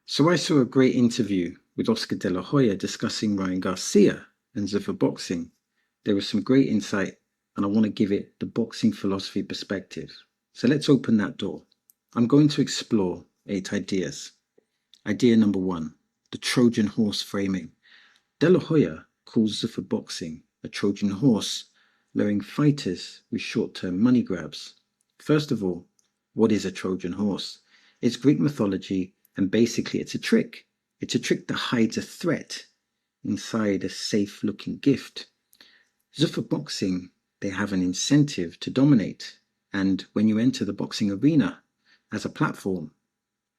So I saw a great interview with Oscar De La Hoya discussing Ryan Garcia and Zuffer Boxing. There was some great insight, and I want to give it the boxing philosophy perspective. So let's open that door. I'm going to explore 8 ideas. Idea number 1, the Trojan horse framing. De La Hoya calls Zuffer Boxing a Trojan horse, luring fighters with short-term money grabs. First of all, what is a Trojan horse? It's Greek mythology, and basically it's a trick. It's a trick that hides a threat inside a safe-looking gift. Zuffer Boxing, they have an incentive to dominate, and when you enter the boxing arena as a platform,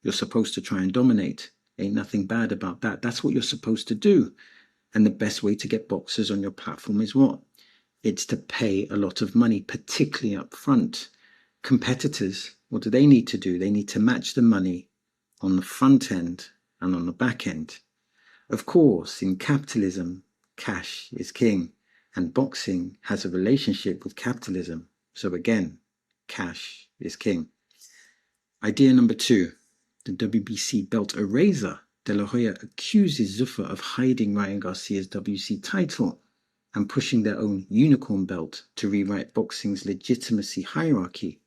you're supposed to try and dominate. Ain't nothing bad about that. That's what you're supposed to do. And the best way to get boxers on your platform is what? It's to pay a lot of money, particularly up front. Competitors, what do they need to do? They need to match the money on the front end and on the back end. Of course, in capitalism, cash is king, and boxing has a relationship with capitalism. So again, cash is king. Idea number 2, the WBC belt eraser. De La Hoya accuses Zuffer of hiding Ryan Garcia's WC title and pushing their own unicorn belt to rewrite boxing's legitimacy hierarchy.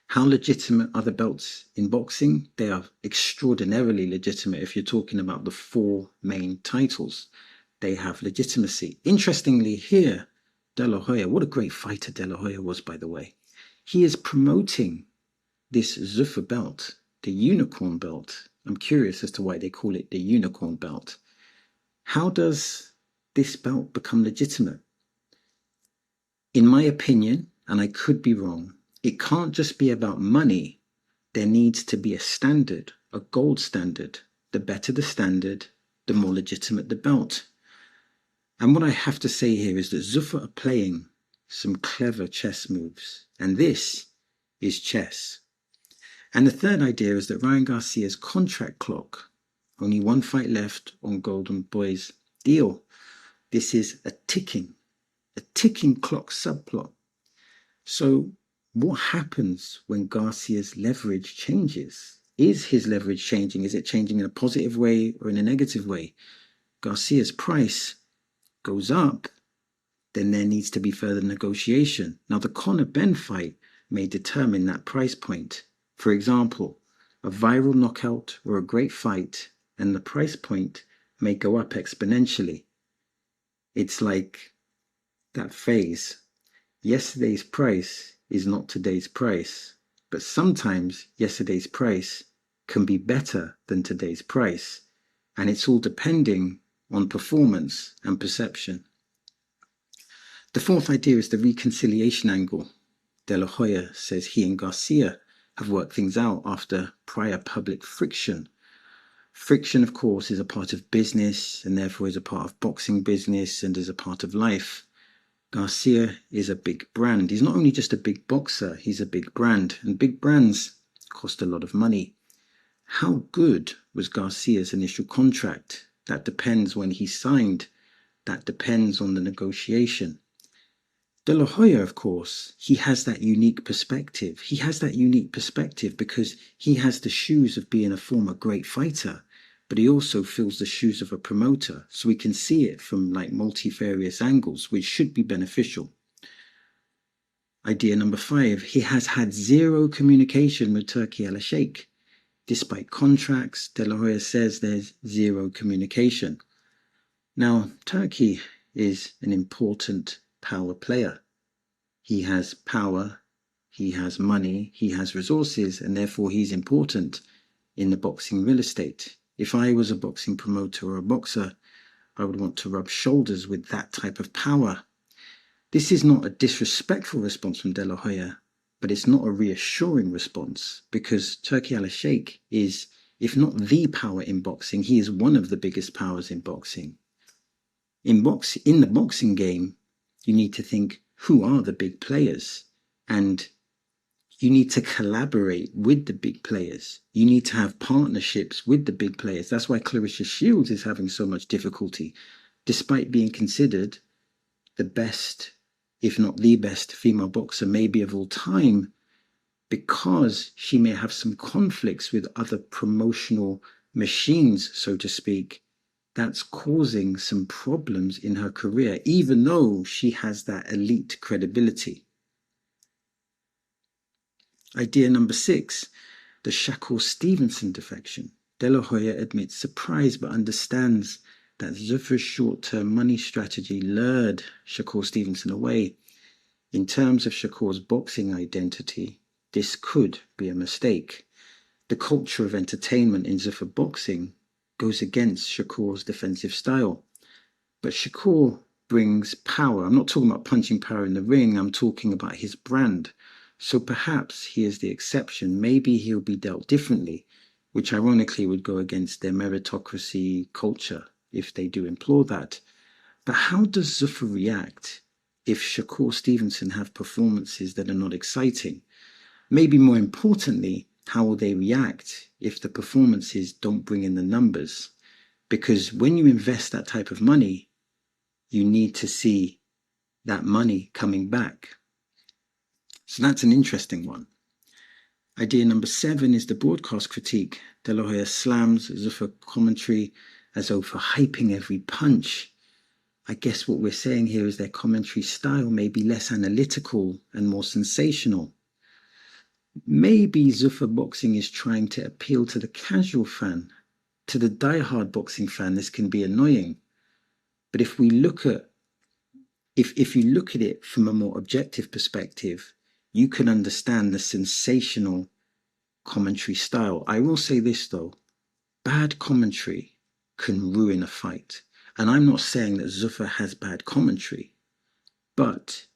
How legitimate are the belts in boxing? They are extraordinarily legitimate if you're talking about the 4 main titles. They have legitimacy. Interestingly here, De La Hoya, what a great fighter De La Hoya was, by the way. He is promoting this Zuffer belt, the unicorn belt. I'm curious as to why they call it the unicorn belt. How does this belt become legitimate? In my opinion, and I could be wrong, it can't just be about money. There needs to be a standard, a gold standard. The better the standard, the more legitimate the belt. And what I have to say here is that Zuffer are playing some clever chess moves. And this is chess. And the third idea is that Ryan Garcia's contract clock, only 1 fight left on Golden Boy's deal. This is a ticking clock subplot. So what happens when Garcia's leverage changes? Is his leverage changing? Is it changing in a positive way or in a negative way? Garcia's price goes up, then there needs to be further negotiation. Now the Conor Ben fight may determine that price point. For example, a viral knockout or a great fight, and the price point may go up exponentially. It's like that phrase, yesterday's price is not today's price, but sometimes yesterday's price can be better than today's price, and it's all depending on performance and perception. The fourth idea is the reconciliation angle. De La Hoya says he and Garcia have worked things out after prior public friction. Friction, of course, is a part of business and therefore is a part of boxing business and is a part of life. Garcia is a big brand. He's not only just a big boxer, he's a big brand, and big brands cost a lot of money. How good was Garcia's initial contract? That depends when he signed. That depends on the negotiation. De La Hoya, of course, he has that unique perspective. He has that unique perspective because he has the shoes of being a former great fighter, but he also fills the shoes of a promoter. So we can see it from like multifarious angles, which should be beneficial. Idea number 5, he has had 0 communication with Turki Al-Sheikh. Despite contracts, De La Hoya says there's 0 communication. Now, Turki is an important power player. He has power, he has money, he has resources, and therefore he's important in the boxing real estate. If I was a boxing promoter or a boxer, I would want to rub shoulders with that type of power. This is not a disrespectful response from De La Hoya, but it's not a reassuring response because Turki Al-Sheikh is, if not the power in boxing, he is one of the biggest powers in boxing. In the boxing game, you need to think, who are the big players? And you need to collaborate with the big players. You need to have partnerships with the big players. That's why Clarissa Shields is having so much difficulty, despite being considered the best, if not the best, female boxer maybe of all time. because she may have some conflicts with other promotional machines, so to speak, that's causing some problems in her career, even though she has that elite credibility. Idea number 6, the Shakur Stevenson defection. De La Hoya admits surprise but understands that Zuffer's short-term money strategy lured Shakur Stevenson away. In terms of Shakur's boxing identity, this could be a mistake. The culture of entertainment in Zuffer Boxing goes against Shakur's defensive style. But Shakur brings power. I'm not talking about punching power in the ring. I'm talking about his brand. So perhaps he is the exception. Maybe he'll be dealt differently, which ironically would go against their meritocracy culture if they do implore that. But how does Zuffer react if Shakur Stevenson have performances that are not exciting? Maybe more importantly, how will they react if the performances don't bring in the numbers? Because when you invest that type of money, you need to see that money coming back. So that's an interesting one. Idea number 7 is the broadcast critique. De La Hoya slams Zuffer commentary as overhyping every punch. I guess what we're saying here is their commentary style may be less analytical and more sensational. Maybe Zuffer Boxing is trying to appeal to the casual fan. To the diehard boxing fan, this can be annoying. But if we look at, if you look at it from a more objective perspective, you can understand the sensational commentary style. I will say this though, bad commentary can ruin a fight. And I'm not saying that Zuffer has bad commentary, but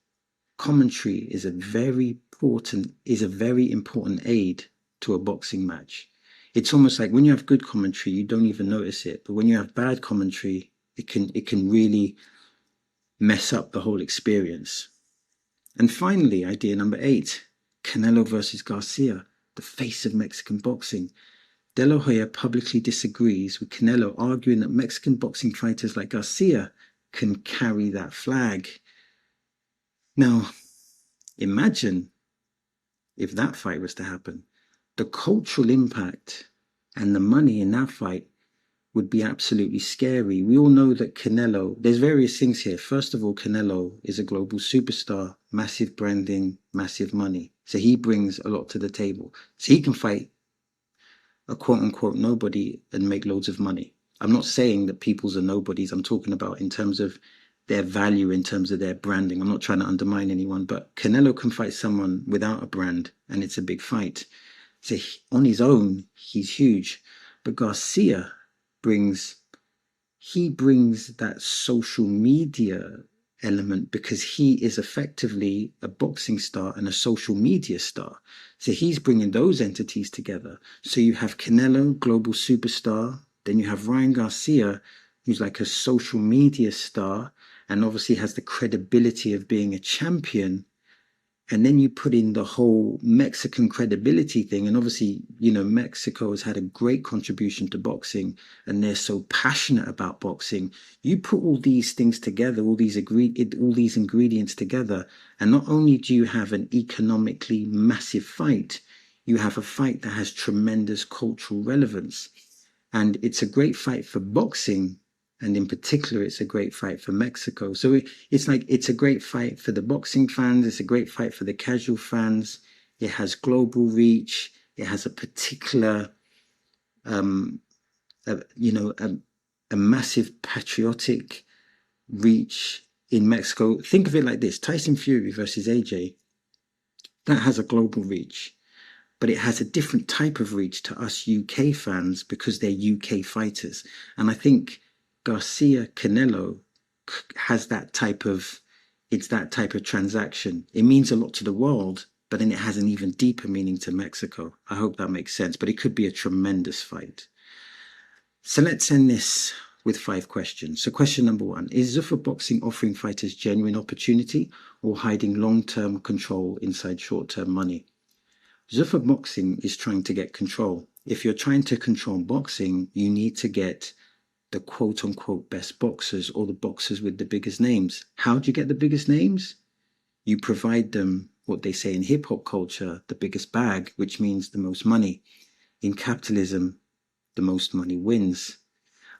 commentary is a very important aid to a boxing match. It's almost like when you have good commentary, you don't even notice it. But when you have bad commentary, it can really mess up the whole experience. And finally, idea number 8, Canelo versus Garcia, the face of Mexican boxing. De La Hoya publicly disagrees with Canelo, arguing that Mexican boxing fighters like Garcia can carry that flag. Now, imagine if that fight was to happen. The cultural impact and the money in that fight would be absolutely scary. We all know that Canelo, there's various things here. First of all, Canelo is a global superstar, massive branding, massive money. So he brings a lot to the table. So he can fight a quote-unquote nobody and make loads of money. I'm not saying that people's are nobodies. I'm talking about in terms of their value, in terms of their branding. I'm not trying to undermine anyone, but Canelo can fight someone without a brand, and it's a big fight. So on his own, he's huge. But Garcia brings that social media element because he is effectively a boxing star and a social media star. So he's bringing those entities together. So you have Canelo, global superstar. Then you have Ryan Garcia, who's like a social media star and obviously has the credibility of being a champion. And then you put in the whole Mexican credibility thing. And obviously, you know, Mexico has had a great contribution to boxing and they're so passionate about boxing. You put all these things together, all these ingredients together. And not only do you have an economically massive fight, you have a fight that has tremendous cultural relevance. And it's a great fight for boxing. And in particular, it's a great fight for Mexico. So it's a great fight for the boxing fans. It's a great fight for the casual fans. It has global reach. It has a particular, a massive patriotic reach in Mexico. Think of it like this. Tyson Fury versus AJ, that has a global reach. But it has a different type of reach to us UK fans because they're UK fighters. And I think Garcia Canelo has that type of transaction. It means a lot to the world, but then it has an even deeper meaning to Mexico. I hope that makes sense, but it could be a tremendous fight. So let's end this with 5 questions. So question number 1, is Zuffer Boxing offering fighters genuine opportunity or hiding long-term control inside short-term money? Zuffer Boxing is trying to get control. If you're trying to control boxing, you need to get the quote-unquote best boxers or the boxers with the biggest names. How do you get the biggest names? You provide them what they say in hip-hop culture, the biggest bag, which means the most money. In capitalism, the most money wins.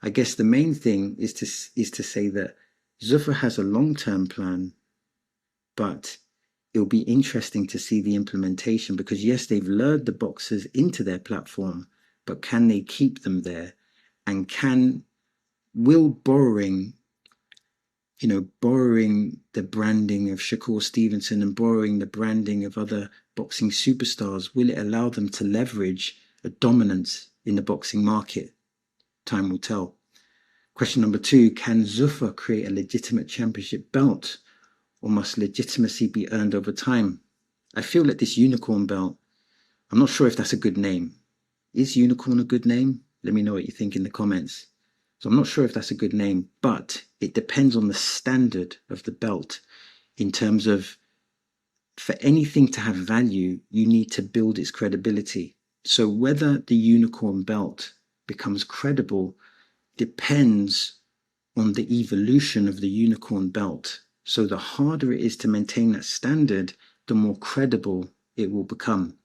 I guess the main thing is to say that Zuffer has a long-term plan, but it'll be interesting to see the implementation, because yes, they've lured the boxers into their platform, but can they keep them there? And will borrowing the branding of Shakur Stevenson and borrowing the branding of other boxing superstars, will it allow them to leverage a dominance in the boxing market? Time will tell. Question number 2, can Zuffer create a legitimate championship belt, or must legitimacy be earned over time? I feel that this unicorn belt, I'm not sure if that's a good name. Is unicorn a good name? Let me know what you think in the comments. So I'm not sure if that's a good name, but it depends on the standard of the belt, in terms of, for anything to have value, you need to build its credibility. So whether the unicorn belt becomes credible depends on the evolution of the unicorn belt. So the harder it is to maintain that standard, the more credible it will become.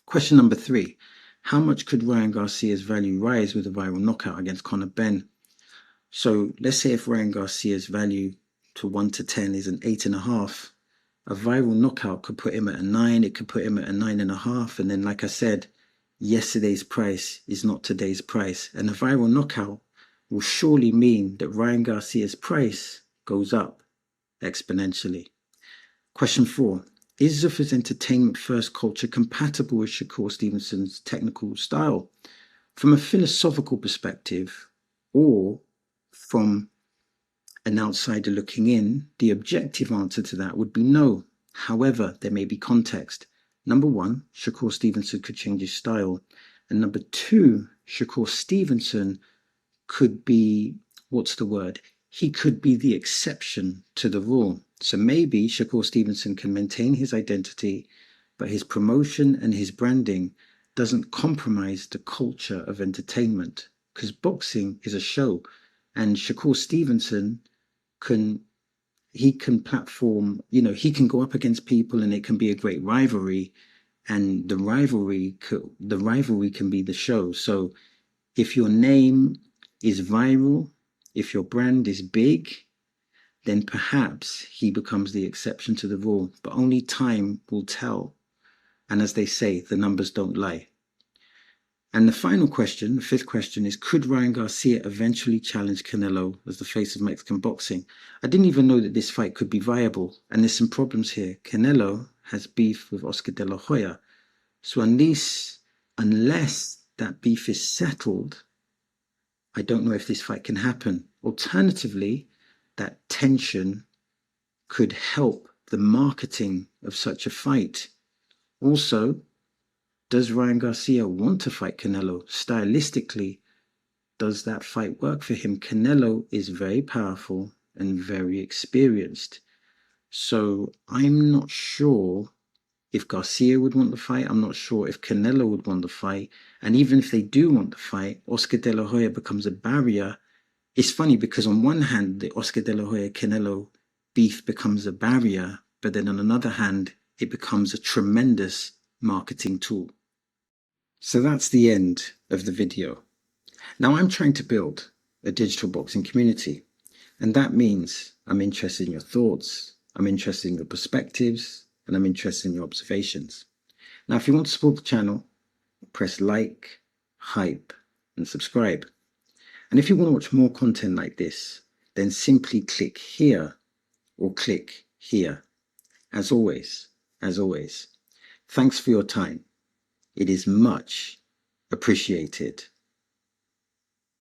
Question number 3. How much could Ryan Garcia's value rise with a viral knockout against Conor Ben? So let's say if Ryan Garcia's value to 1 to 10 is an 8.5, a viral knockout could put him at a 9, it could put him at a 9.5, and then, like I said, yesterday's price is not today's price, and a viral knockout will surely mean that Ryan Garcia's price goes up exponentially. Question 4. Is Zuffer's entertainment first culture compatible with Shakur Stevenson's technical style? From a philosophical perspective, or from an outsider looking in, the objective answer to that would be no. However, there may be context. Number 1, Shakur Stevenson could change his style. And number 2, Shakur Stevenson could be, he could be the exception to the rule. So maybe Shakur Stevenson can maintain his identity, but his promotion and his branding doesn't compromise the culture of entertainment, because boxing is a show, and Shakur Stevenson can platform, he can go up against people and it can be a great rivalry, and the rivalry can be the show. So if your name is viral, if your brand is big, then perhaps he becomes the exception to the rule, but only time will tell. And as they say, the numbers don't lie. And the final question, the 5th question, is could Ryan Garcia eventually challenge Canelo as the face of Mexican boxing? I didn't even know that this fight could be viable, and there's some problems here. Canelo has beef with Oscar De La Hoya, so unless that beef is settled, I don't know if this fight can happen. Alternatively, that tension could help the marketing of such a fight. Also, does Ryan Garcia want to fight Canelo? Stylistically, does that fight work for him? Canelo is very powerful and very experienced. So I'm not sure if Garcia would want the fight. I'm not sure if Canelo would want the fight. And even if they do want the fight, Oscar De La Hoya becomes a barrier. It's funny because on one hand, the Oscar De La Hoya Canelo beef becomes a barrier, but then on another hand, it becomes a tremendous marketing tool. So that's the end of the video. Now I'm trying to build a digital boxing community, and that means I'm interested in your thoughts, I'm interested in your perspectives, and I'm interested in your observations. Now, if you want to support the channel, press like, hype, and subscribe. And if you want to watch more content like this, then simply click here or click here. As always, thanks for your time. It is much appreciated.